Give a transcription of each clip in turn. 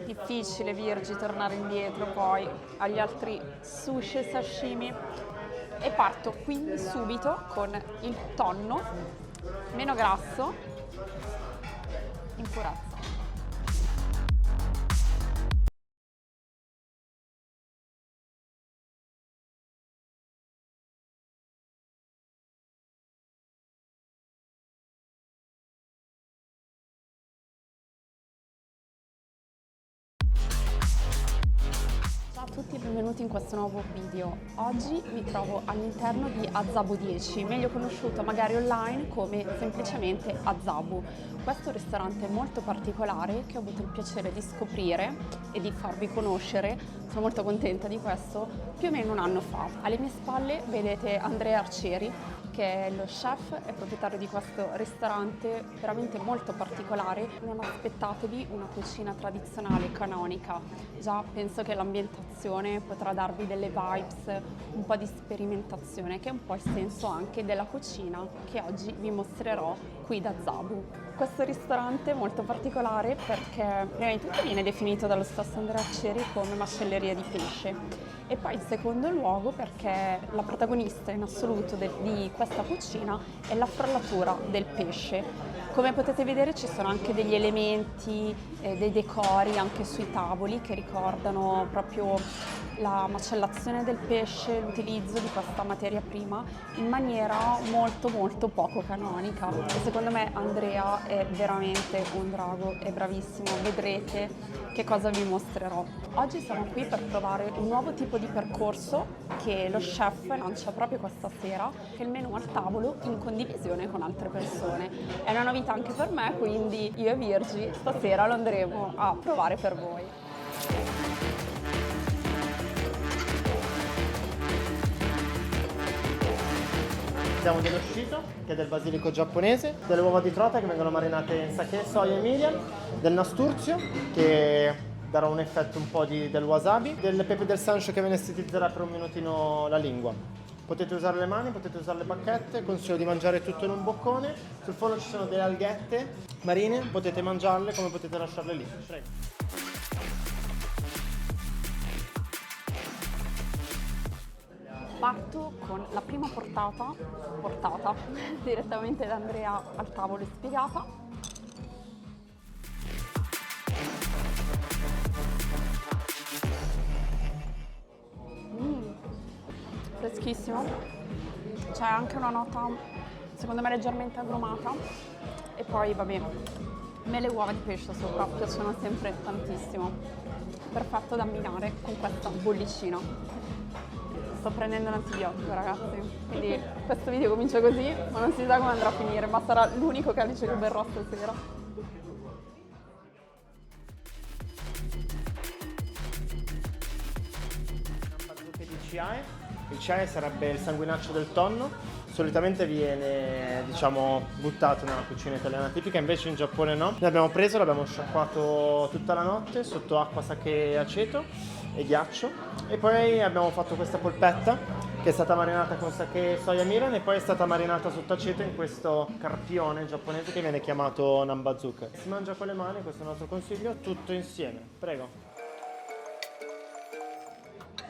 Difficile, Virgi, tornare indietro poi agli altri sushi e sashimi. E parto quindi subito con il tonno, meno grasso, in purezza. Ciao a tutti e benvenuti in questo nuovo video. Oggi mi trovo all'interno di Azabu 10, meglio conosciuto magari online come semplicemente Azabu. Questo ristorante molto particolare che ho avuto il piacere di scoprire e di farvi conoscere, sono molto contenta di questo, più o meno un anno fa. Alle mie spalle vedete Andrea Arcieri, che è lo chef e proprietario di questo ristorante veramente molto particolare. Non aspettatevi una cucina tradizionale canonica, già penso che l'ambientazione potrà darvi delle vibes, un po' di sperimentazione, che è un po' il senso anche della cucina che oggi vi mostrerò qui da Azabu. Questo ristorante è molto particolare perché prima di tutto viene definito dallo stesso Andrea Arcieri come macelleria di pesce, e poi in secondo luogo perché la protagonista in assoluto di questa cucina è la frullatura del pesce. Come potete vedere ci sono anche degli elementi, dei decori anche sui tavoli che ricordano proprio la macellazione del pesce, l'utilizzo di questa materia prima in maniera molto poco canonica. E secondo me Andrea è veramente un drago, è bravissimo, vedrete che cosa vi mostrerò. Oggi siamo qui per provare un nuovo tipo di percorso che lo chef lancia proprio questa sera, che è il menù al tavolo in condivisione con altre persone. È una novità anche per me, quindi io e Virgi stasera lo andremo a provare per voi. Abbiamo dello shito, che è del basilico giapponese, delle uova di trota che vengono marinate in sake, soia e mirin, del nasturzio, che darà un effetto un po' del wasabi, del pepe del sansho che ve ne estetizzerà per un minutino la lingua. Potete usare le mani, potete usare le bacchette, consiglio di mangiare tutto in un boccone. Sul fondo ci sono delle alghette marine, potete mangiarle come potete lasciarle lì. Prego. Parto con la prima portata direttamente da Andrea al tavolo e spiegata. Freschissimo, c'è anche una nota secondo me leggermente agrumata e poi vabbè, a me le uova di pesce sopra piacciono sempre tantissimo, perfetto da abbinare con questa bollicina. Sto prendendo un antibiotico, ragazzi, quindi questo video comincia così, ma non si sa come andrà a finire, ma sarà l'unico calice che berrò stasera. Di chiae. Il chiae sarebbe il sanguinaccio del tonno, solitamente viene buttato nella cucina italiana tipica, invece in Giappone no. Noi abbiamo preso, l'abbiamo sciacquato tutta la notte sotto acqua, sake e aceto e ghiaccio, e poi abbiamo fatto questa polpetta che è stata marinata con sake e soia mirin e poi è stata marinata sotto aceto in questo carpione giapponese che viene chiamato nambazuke. Si mangia con le mani, questo è il nostro consiglio, tutto insieme. Prego.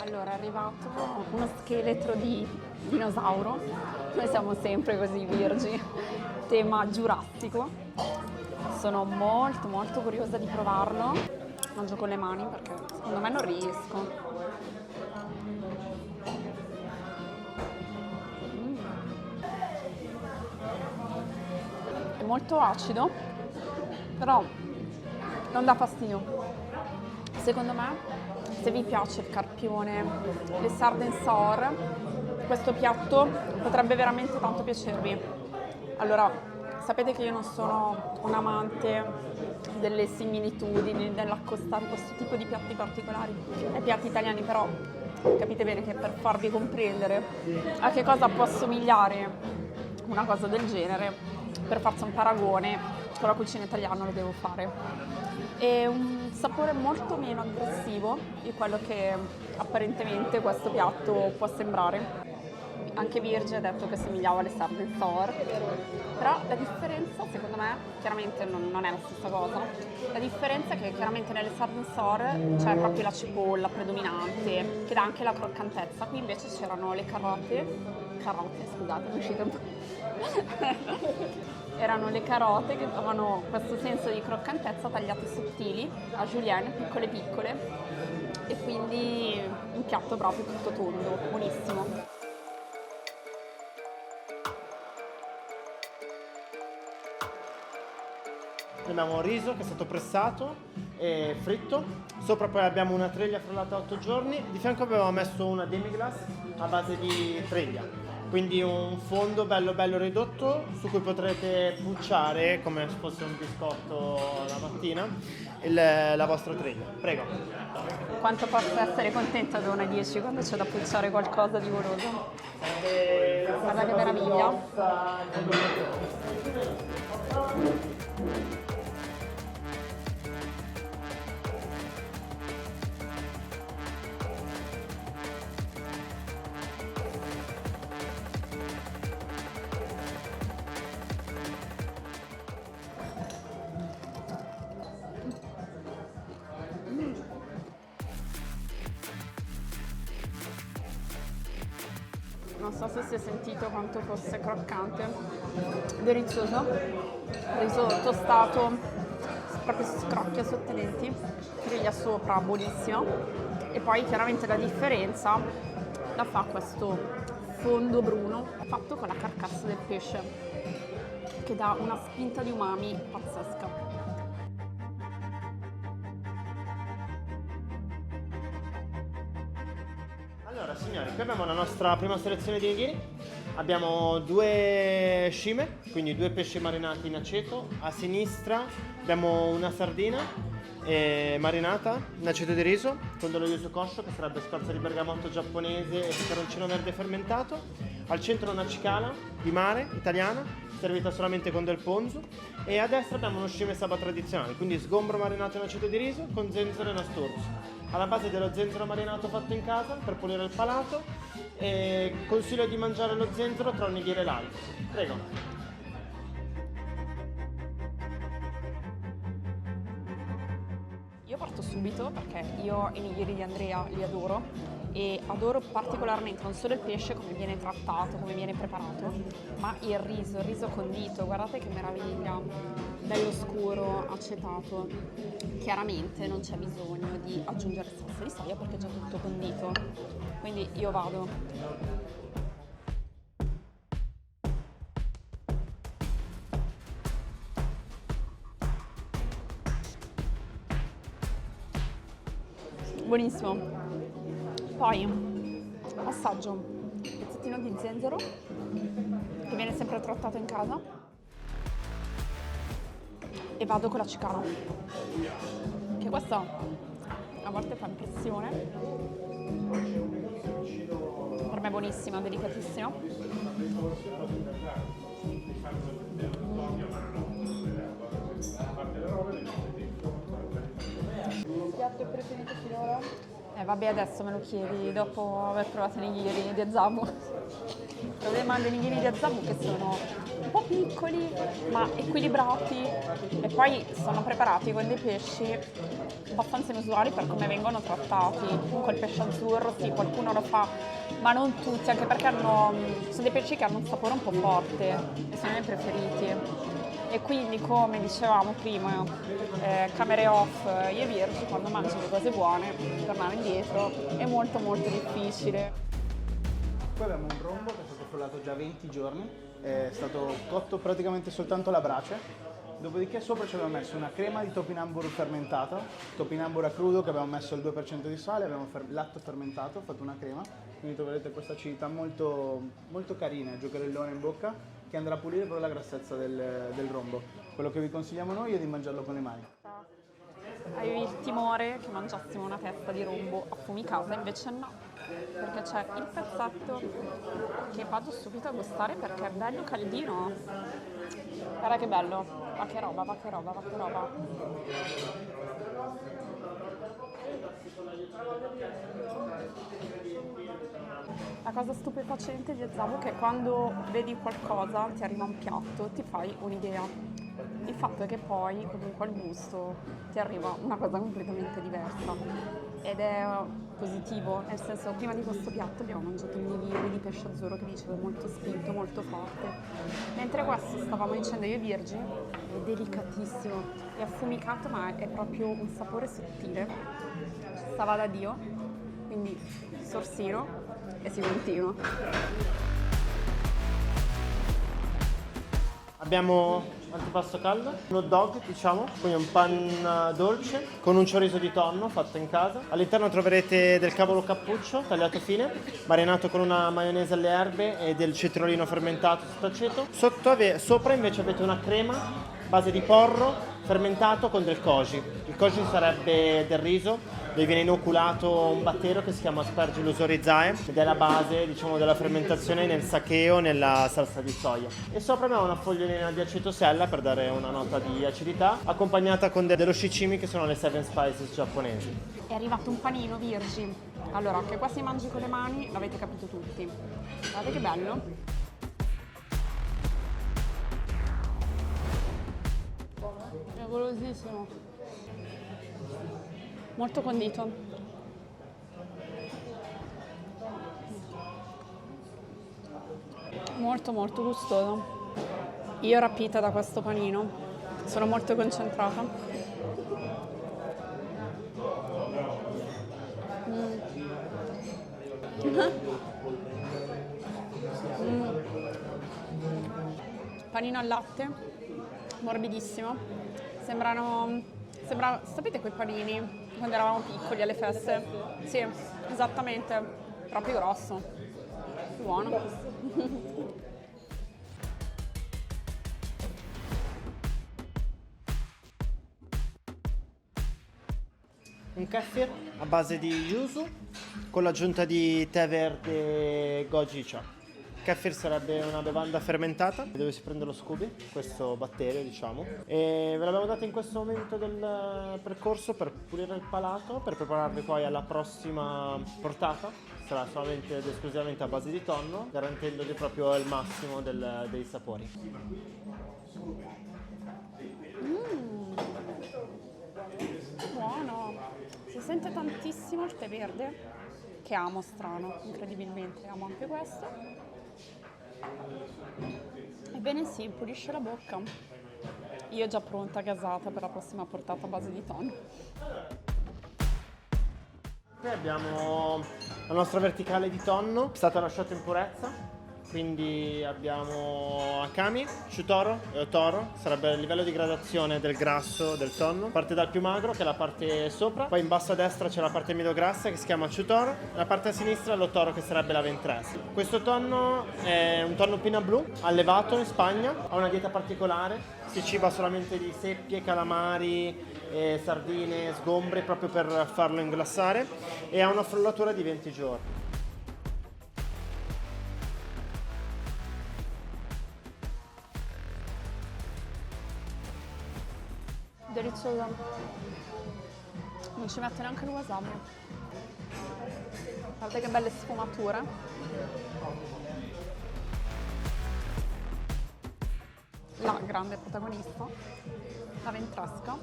Allora, è arrivato uno scheletro di dinosauro, noi siamo sempre così virgi, tema giurassico. Sono molto curiosa di provarlo. Mangio con le mani perché secondo me non riesco. È molto acido, però non dà fastidio. Secondo me, se vi piace il carpione, le sarde in sour, questo piatto potrebbe veramente tanto piacervi. Allora, sapete che io non sono un amante delle similitudini, nell'accostare questo tipo di piatti particolari ai piatti italiani, però capite bene che per farvi comprendere a che cosa può assomigliare una cosa del genere, per farsi un paragone con la cucina italiana lo devo fare. È un sapore molto meno aggressivo di quello che apparentemente questo piatto può sembrare. Anche Virgi ha detto che somigliava alle sarde in Thor, però la differenza secondo me chiaramente non è la stessa cosa. La differenza è che chiaramente nelle sarde in Thor c'è proprio la cipolla predominante che dà anche la croccantezza, qui invece c'erano le carote, scusate, mi è uscito un po'. Erano le carote che davano questo senso di croccantezza, tagliate sottili a julienne, piccole piccole, e quindi un piatto proprio tutto tondo, buonissimo. Abbiamo riso che è stato pressato e fritto, sopra poi abbiamo una treglia frullata 8 giorni, di fianco abbiamo messo una demi-glace a base di treglia, quindi un fondo bello bello ridotto su cui potrete pucciare come se fosse un biscotto la mattina la vostra treglia. Prego. Quanto posso essere contenta da 1 a 10 quando c'è da pucciare qualcosa di goloso. Guarda che meraviglia. Non so se si è sentito quanto fosse croccante, delizioso, riso tostato, proprio scrocchia sotto i denti, griglia sopra, buonissima, e poi chiaramente la differenza la fa questo fondo bruno fatto con la carcassa del pesce, che dà una spinta di umami pazzesca. Allora signori, qui abbiamo la nostra prima selezione di nigiri, abbiamo 2 scime, quindi 2 pesci marinati in aceto, a sinistra abbiamo una sardina marinata in aceto di riso con dello yuzu kosho, che sarebbe scorza di bergamotto giapponese e peperoncino verde fermentato, al centro una cicala di mare italiana servita solamente con del ponzu, e a destra abbiamo uno shime saba tradizionale, quindi sgombro marinato in aceto di riso con zenzero e nasturzo. Alla base dello zenzero marinato fatto in casa per pulire il palato, e consiglio di mangiare lo zenzero tra un nigiri e l'altro. Prego. Io parto subito perché io i nigiri di Andrea li adoro, e adoro particolarmente non solo il pesce, come viene trattato, come viene preparato, ma il riso condito. Guardate che meraviglia, bello scuro, acetato. Chiaramente non c'è bisogno di aggiungere salsa di soia perché è già tutto condito, quindi io vado. Buonissimo. Poi assaggio un pezzettino di zenzero che viene sempre trattato in casa e vado con la cicala, che questa a volte fa impressione, per me è buonissima, delicatissima. Il piatto preferito finora? Vabbè, adesso me lo chiedi dopo aver provato i nigiri di Azabu. Il problema dei nigiri di Azabu è che sono un po' piccoli ma equilibrati, e poi sono preparati con dei pesci abbastanza inusuali per come vengono trattati. Comunque il pesce azzurro sì, qualcuno lo fa, ma non tutti, anche perché sono dei pesci che hanno un sapore un po' forte e sono i miei preferiti. E quindi, come dicevamo prima, camere off, io e Virgi, quando mangio le cose buone, tornare indietro è molto molto difficile. Poi abbiamo un rombo che è stato frullato già 20 giorni, è stato cotto praticamente soltanto alla brace, dopodiché sopra ci abbiamo messo una crema di topinambur fermentata, topinambur a crudo che abbiamo messo il 2% di sale, abbiamo latte fermentato, fatto una crema, quindi troverete questa acidità molto, molto carina, giocherellone in bocca, che andrà a pulire però la grassezza del rombo. Quello che vi consigliamo noi è di mangiarlo con le mani. Avevi il timore che mangiassimo una testa di rombo affumicata, invece no, perché c'è il pezzetto che vado subito a gustare perché è bello caldino. Guarda che bello, va che roba, va che roba, va che roba. La cosa stupefacente di Azzavo è che quando vedi qualcosa, ti arriva un piatto, ti fai un'idea. Il fatto è che poi, comunque al gusto, ti arriva una cosa completamente diversa. Ed è positivo, nel senso, prima di questo piatto abbiamo mangiato un nigiri di pesce azzurro che dicevo molto spinto, molto forte. Mentre questo, stavamo dicendo io e Virgi, è delicatissimo, è affumicato ma è proprio un sapore sottile. Stava da Dio, quindi sorsino e si continua. Abbiamo antipasto caldo, un hot dog diciamo, quindi un pan dolce con un chorizo di tonno fatto in casa. All'interno troverete del cavolo cappuccio tagliato fine, marinato con una maionese alle erbe e del cetriolino fermentato sott'aceto. Sopra invece avete una crema base di porro fermentato con del koji. Il koji sarebbe del riso dove viene inoculato un batterio che si chiama Aspergillus oryzae ed è la base, diciamo, della fermentazione nel sake o nella salsa di soia. E sopra abbiamo una fogliolina di aceto sella per dare una nota di acidità, accompagnata con dello shichimi che sono le 7 spices giapponesi. È arrivato un panino, Virgi. Allora, che qua si mangi con le mani, l'avete capito tutti. Guardate che bello. È golosissimo. Molto condito. Molto molto gustoso. Io rapita da questo panino. Sono molto concentrata. Panino al latte, morbidissimo. Sapete quei panini quando eravamo piccoli alle feste? Sì, esattamente, proprio grosso. Buono. Un kefir a base di yuzu con l'aggiunta di tè verde gojicha. Kefir sarebbe una bevanda fermentata dove si prende lo scubi, questo batterio diciamo, e ve l'abbiamo data in questo momento del percorso per pulire il palato, per prepararvi poi alla prossima portata. Sarà solamente ed esclusivamente a base di tonno, garantendogli proprio il massimo dei sapori. Buono. Si sente tantissimo il tè verde, che amo strano, incredibilmente, amo anche questo. Ebbene sì, pulisce la bocca. Io già pronta, gasata per la prossima portata a base di tonno. Qui abbiamo la nostra verticale di tonno, è stata lasciata in purezza. Quindi abbiamo akami, shutoro e otoro, sarebbe il livello di gradazione del grasso del tonno. Parte dal più magro, che è la parte sopra, poi in basso a destra c'è la parte medio grassa che si chiama shutoro, la parte a sinistra è l'otoro che sarebbe la ventressa. Questo tonno è un tonno pinna blu, allevato in Spagna, ha una dieta particolare, si ciba solamente di seppie, calamari, sardine, sgombre proprio per farlo inglassare e ha una frullatura di 20 giorni. Delizioso. Non ci metto neanche il wasabi. Guardate che belle sfumature. La grande protagonista, la ventresca.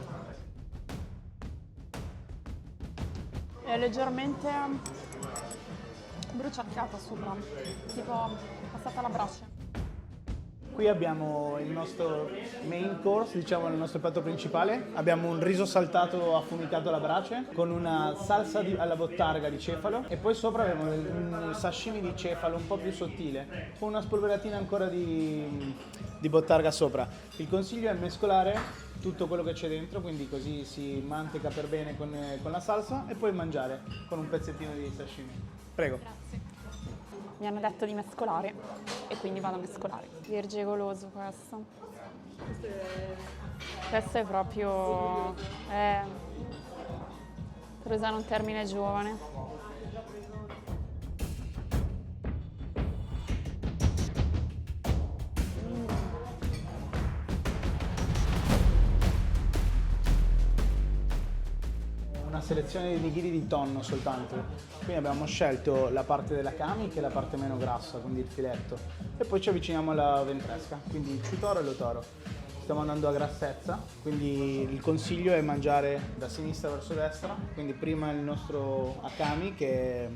È leggermente bruciacchiata sopra, tipo passata alla brace. Qui abbiamo il nostro main course, diciamo il nostro piatto principale. Abbiamo un riso saltato affumicato alla brace con una salsa alla bottarga di cefalo e poi sopra abbiamo un sashimi di cefalo un po' più sottile con una spolveratina ancora di bottarga sopra. Il consiglio è mescolare tutto quello che c'è dentro, quindi così si manteca per bene con la salsa e poi mangiare con un pezzettino di sashimi. Prego. Grazie. Mi hanno detto di mescolare e quindi vado a mescolare. Virgine goloso questo. Questo è proprio, per usare un termine giovane. Una selezione di nigiri di tonno soltanto, quindi abbiamo scelto la parte della kami che è la parte meno grassa, quindi il filetto, e poi ci avviciniamo alla ventresca, quindi il chutoro e l'otoro. Stiamo andando a grassezza, quindi il consiglio è mangiare da sinistra verso destra, quindi prima il nostro akami che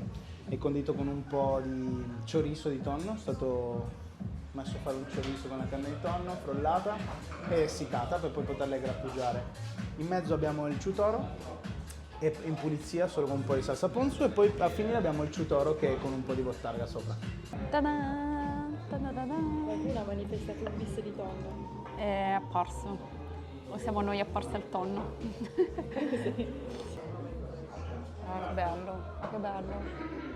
è condito con un po' di chorizo di tonno, è stato messo a fare un chorizo con la carne di tonno frollata e essiccata per poi poterla grattugiare. In mezzo abbiamo il chutoro e in pulizia solo con un po' di salsa ponzu, e poi a finire abbiamo il chutoro che è con un po' di bottarga sopra. Ta-da! Ta-da-da-da! Qualcuno ha manifestato un bis di tonno. È apparso. O siamo noi apparsi al tonno? Ah, che bello, che bello.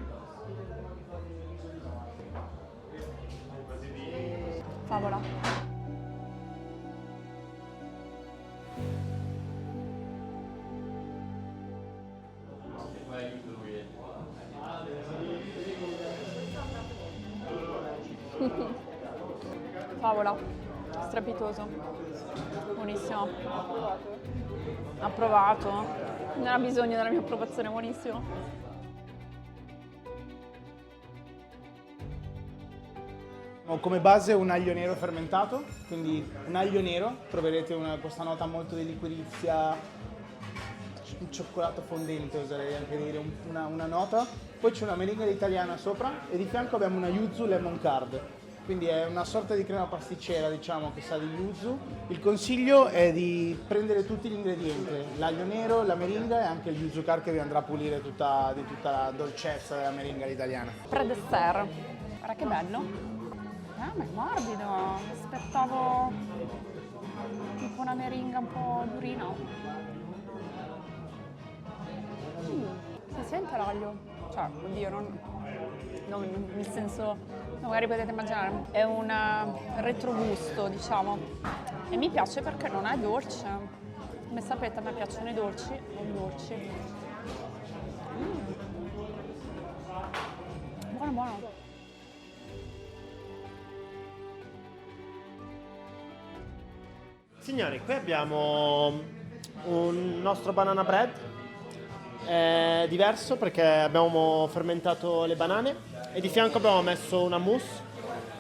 Favola. Favola, strepitoso, buonissimo. Approvato? Non ha bisogno della mia approvazione, buonissimo. Ho come base un aglio nero fermentato, quindi un aglio nero, troverete questa nota molto di liquirizia, un cioccolato fondente, oserei anche dire, una nota. Poi c'è una meringa italiana sopra e di fianco abbiamo una yuzu lemon curd, quindi è una sorta di crema pasticcera, diciamo, che sa di yuzu. Il consiglio è di prendere tutti gli ingredienti, l'aglio nero, la meringa e anche il yuzu curd che vi andrà a pulire tutta la dolcezza della meringa italiana. Pre-dessert. Guarda che bello. Ah, ma è morbido. Mi aspettavo tipo una meringa un po' durina. Si sente l'aglio? Cioè, oddio, non nel senso, magari potete immaginare, è un retrogusto, diciamo. E mi piace perché non è dolce. Come sapete, a me piacciono i dolci, non dolci. Buono, buono. Signori, qui abbiamo un nostro banana bread, è diverso perché abbiamo fermentato le banane e di fianco abbiamo messo una mousse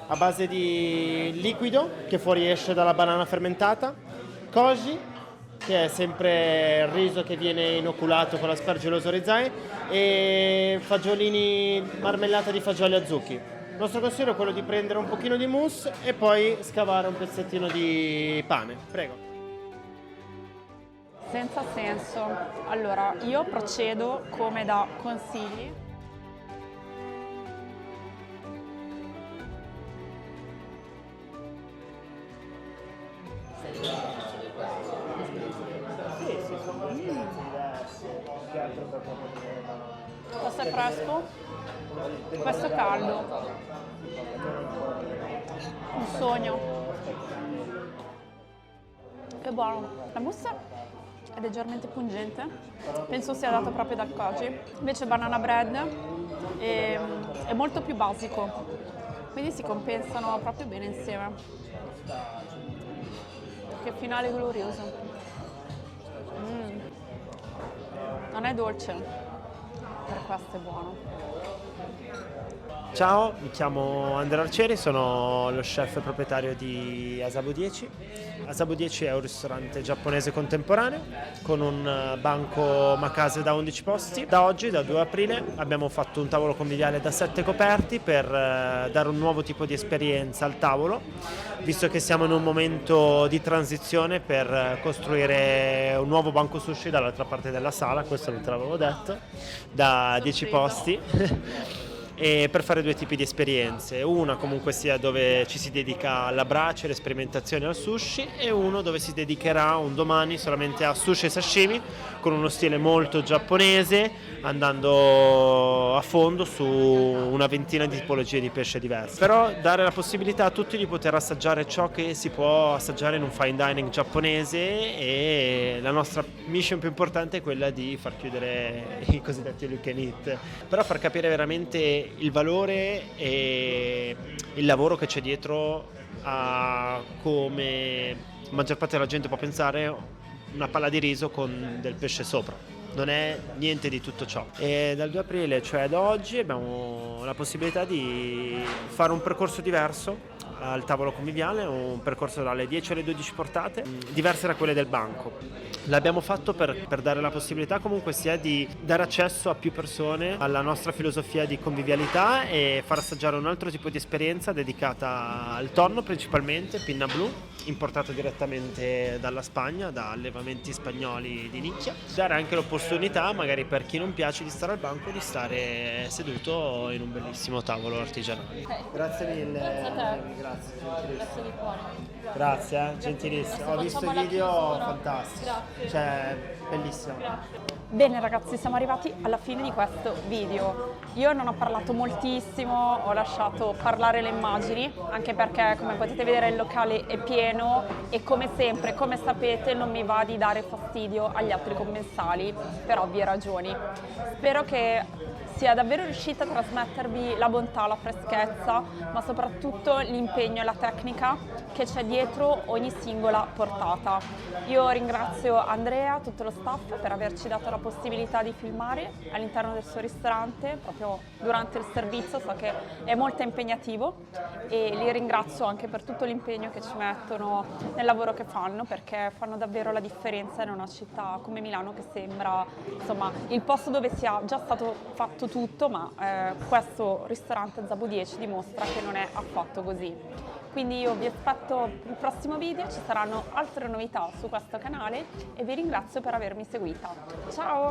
a base di liquido che fuoriesce dalla banana fermentata, koji, che è sempre il riso che viene inoculato con l'aspergillus oryzae, e fagiolini, marmellata di fagioli a zucchi. Il nostro consiglio è quello di prendere un pochino di mousse e poi scavare un pezzettino di pane. Prego. Senza senso. Allora, io procedo come da consigli. Sì, sono diversi. Questo è fresco, questo è caldo. Un sogno. Che buono. La mousse è leggermente pungente, penso sia dato proprio dal koji. Invece banana bread è molto più basico, quindi si compensano proprio bene insieme. Che finale glorioso. Non è dolce, per questo è buono. Ciao, mi chiamo Andrea Arcieri, sono lo chef proprietario di Asabu 10. Asabu 10 è un ristorante giapponese contemporaneo con un banco makase da 11 posti. Da oggi, da 2 aprile, abbiamo fatto un tavolo conviviale da 7 coperti per dare un nuovo tipo di esperienza al tavolo, visto che siamo in un momento di transizione per costruire un nuovo banco sushi dall'altra parte della sala, questo non te l'avevo detto, da 10 posti. E per fare 2 tipi di esperienze, una comunque sia dove ci si dedica all'abbraccio e alle sperimentazioni al sushi, e uno dove si dedicherà un domani solamente a sushi e sashimi con uno stile molto giapponese, andando a fondo su una ventina di tipologie di pesce diverse, però dare la possibilità a tutti di poter assaggiare ciò che si può assaggiare in un fine dining giapponese, e la nostra mission più importante è quella di far chiudere i cosiddetti all you can eat, però far capire veramente il valore e il lavoro che c'è dietro a come la maggior parte della gente può pensare una palla di riso con del pesce sopra. non è niente di tutto ciò. E dal 2 aprile, cioè ad oggi, abbiamo la possibilità di fare un percorso diverso al tavolo conviviale, un percorso dalle 10 alle 12 portate, diverse da quelle del banco. L'abbiamo fatto per dare la possibilità comunque sia di dare accesso a più persone alla nostra filosofia di convivialità e far assaggiare un altro tipo di esperienza dedicata al tonno, principalmente pinna blu, importato direttamente dalla Spagna, da allevamenti spagnoli di nicchia. Dare anche l'opportunità, magari per chi non piace di stare al banco, di stare seduto in un bellissimo tavolo artigianale. Grazie mille. Grazie a te. Grazie, gentilissimo. Grazie di cuore. Grazie, gentilissimo. Ho visto i facciamo la video chiusura. fantastici. Grazie. Cioè, bellissimo. Bene ragazzi, siamo arrivati alla fine di questo video. Io non ho parlato moltissimo, ho lasciato parlare le immagini, anche perché come potete vedere il locale è pieno e come sempre, come sapete, non mi va di dare fastidio agli altri commensali per ovvie ragioni. Spero che sia davvero riuscita a trasmettervi la bontà, la freschezza, ma soprattutto l'impegno e la tecnica che c'è dietro ogni singola portata. Io ringrazio Andrea, tutto lo staff, per averci dato la possibilità di filmare all'interno del suo ristorante, proprio durante il servizio, so che è molto impegnativo, e li ringrazio anche per tutto l'impegno che ci mettono nel lavoro che fanno, perché fanno davvero la differenza in una città come Milano, che sembra insomma il posto dove sia già stato fatto tutto, ma questo ristorante Zabo 10 dimostra che non è affatto così. Quindi io vi aspetto il prossimo video, ci saranno altre novità su questo canale e vi ringrazio per avermi seguita. Ciao!